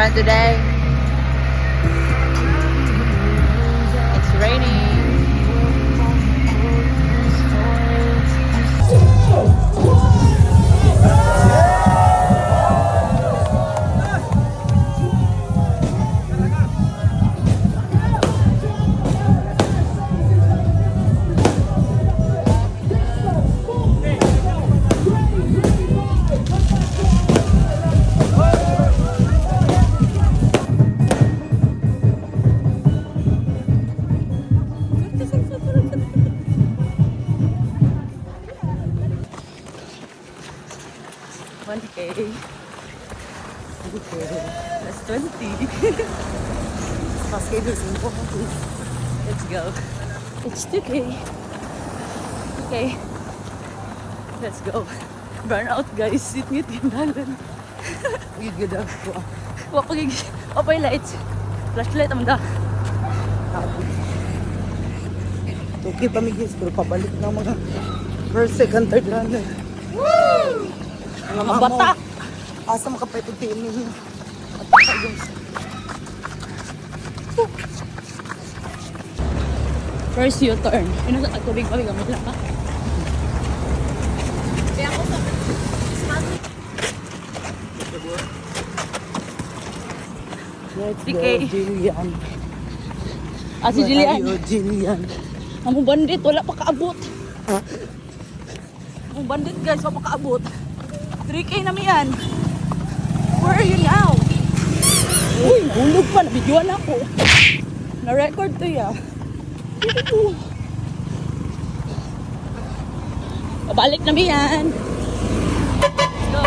fun today. It's raining. That's 20. Let's go. It's 2K. Okay. Let's go. Burn out guys. Sit-ngit yung dalan. Gigid ako. Wapay lights. Flashlight ang da. Okay pa migis, pero pabalik na mga first, second, third runner. Woo! Mga bata! Asa makapaiputiin ninyo. First U-turn. Ino sa tubig pa, gamit lang ka. Kaya ako sa... Let's go, Jillian. Si Jillian. Jillian. Ang bandit, wala pa kaabot. Ang bandit guys, wala pa kaabot. 3K na yan. Where are you now? Uy, hulog pa. Nabidyoan ako. Na-record to ya. Dito. Pabalik na yan. Let's go.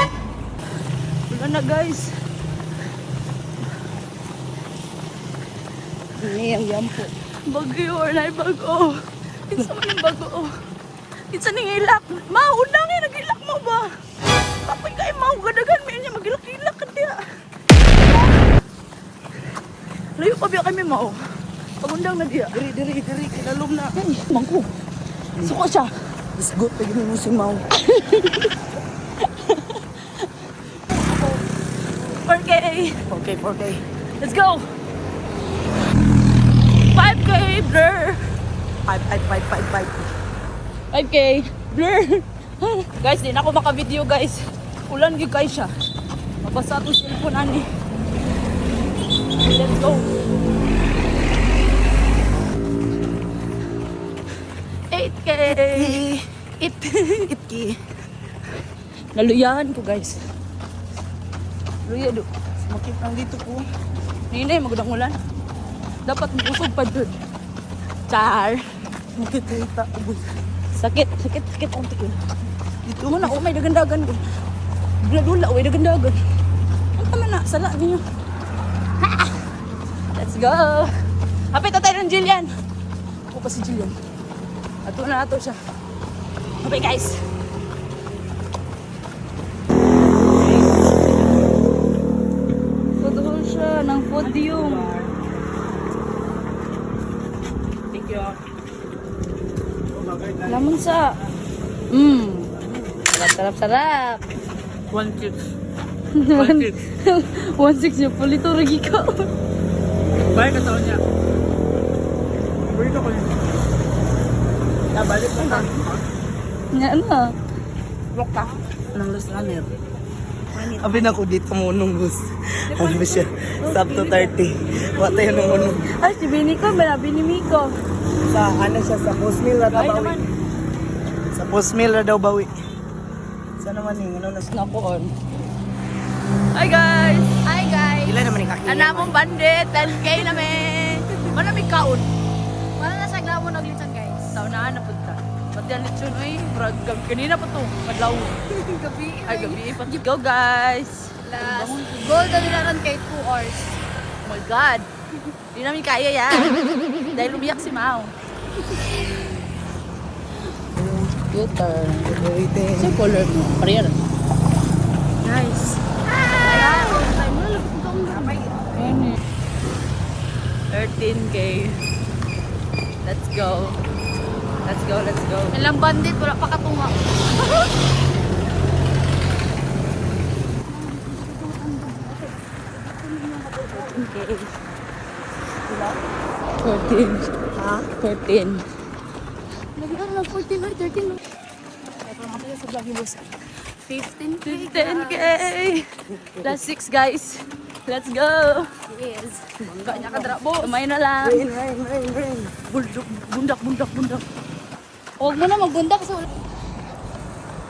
Wala na guys. Ini ang yampo. Bagyo or na bago. Kinsa man yung bago. Kinsa ning ilak. Mao unang nga nagilak mo ba? Kapag kay mao gadagan mi niya magilak-ilak ka diya. Layo pa biya kami mao. Pagundang na diya. Diri, kinalom na. Ay, mangko. Suko siya. Isgot pa yun mo si Mau. 4K. Okay, 4K. Let's go. 5K blur. 5K blur. Guys, di na ako maka-video guys. Ulan gyud guys siya. Mabasa to cellphone ani. Let's go. 8K. Itki. Naluyahan ko guys. Luya do. Makip lang dito po. Ninay magudang ulan. Dapat magusog pa dun. Char. Makita. Sakit ang tikon. Dito mo na, may dagandagan ko. Dula-dula, dagandagan. Ang tama na, sala niyo. Ha! Let's go! Hapit na tayo ng Jillian. Ako pa si Jillian. Ato na ato siya. Okay guys. Tutuhol siya ng podium. Thank you. Lamon sa... Sarap. 1-6. 1.6 yung pulito ragi ka. Balik ka taon niya. Balik ako niya. Nabalik ka na. Nga na. Lock ka. Anong lust runner? Abi na ko dito mo nung bus. Ano ba siya? Stop to 30. Wata yun nung unong. Ay, si Bini ko, malabi ni Miko. Sa ano siya? Sa post mill na daw bawi. Sa post mill na daw bawi. Saan naman yung ano na Snap on. Hi guys! Hi guys! Ilan naman yung kakilya? Anamong bandit, 10K namin! Manamig kaon. Wala na sa glamo naglitan guys. Saunahan na punta. Ba't yan lechon ay? Kanina pa to. Madlaw. Gabi. Ay, gabi. Let's go guys! Last. Goal na nila kay 2 hours. Oh my God! Hindi namin kaya yan. Dahil umiyak si Mau. U-turn. Waiting. Sa'yo color mo? Pareha rin. Nice. Ayan eh. 13K. Let's go. Ilang bandit, wala pa katunga. Ha? 14. Nagkaroon ng 14 or 13. Kaya pa makapila sa vlog ni boss. 15K. 15K. Last 6 guys. Let's go. Yes. Kanya ka dra, boss. Kamay na lang. Rain. Bundak. Huwag mo na magbundak sa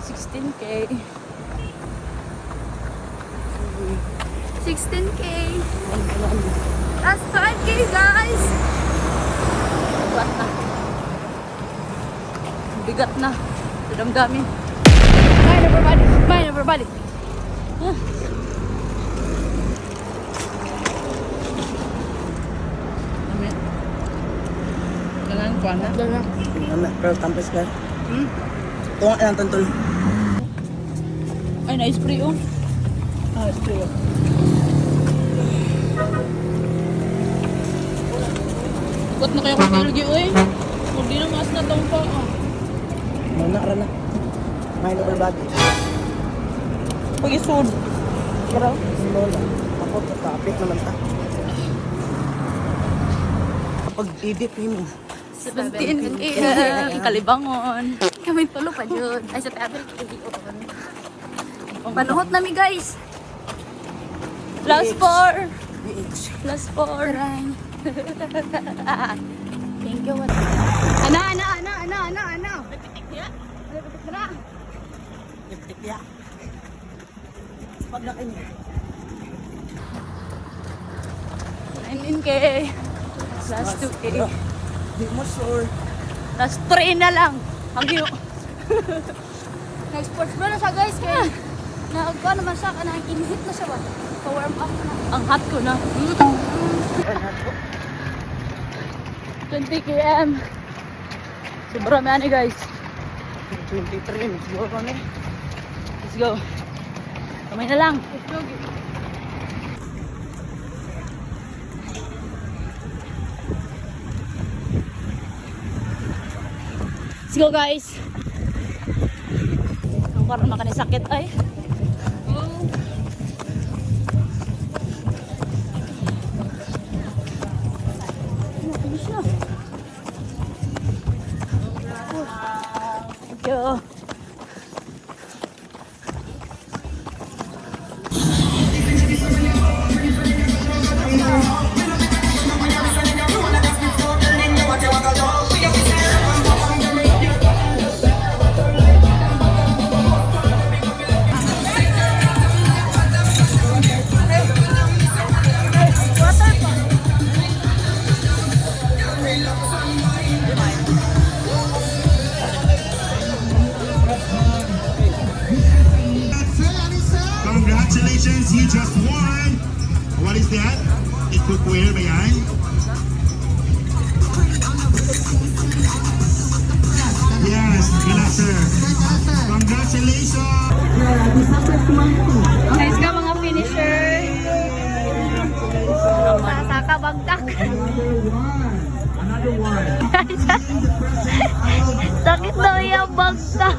16K. 16K. Last 5K guys. Bigat na. Bigat na. Damdamin. Mine over body. Kailangan ko na. Pero tampes ka. Tunga lang tantol. Ay, na-spray oh. Spray oh. Ikot na kayo kung kalgi oy. Huwag di na maas na taong pa. Muna ka na. Mind over body. Pag-isod. Pero, lola. Ako, topic naman ta. Kapag edit mo. 17 AM. Kalibangon. Kami tulo pa dyan. Ay, sa tablet. Panuhot nami guys. Last 4. BH. Last 4. Thank you. Ana. Liptik ya. Pag nakin niya. 19K. Last 2K. Di mo sure. Last 3 na lang. Hangyo. Nag-sports bra na siya guys. Kaya nagkuha naman siya. Kanang in-hit na siya ba? Pa-warm up na. Ang hot ko na. 20 km. Sobrang yan guys. 23. Siguro ko na. Let's go. Kamay na lang. Let's go guys. Ang parang makanisakit ay. Thank you. Congratulations, you just won! What is that? It cookware ba yan? Yes, glaser. Congratulations! Guys ka mga finisher. Saka bagdak. Sakit daw yung bagdak.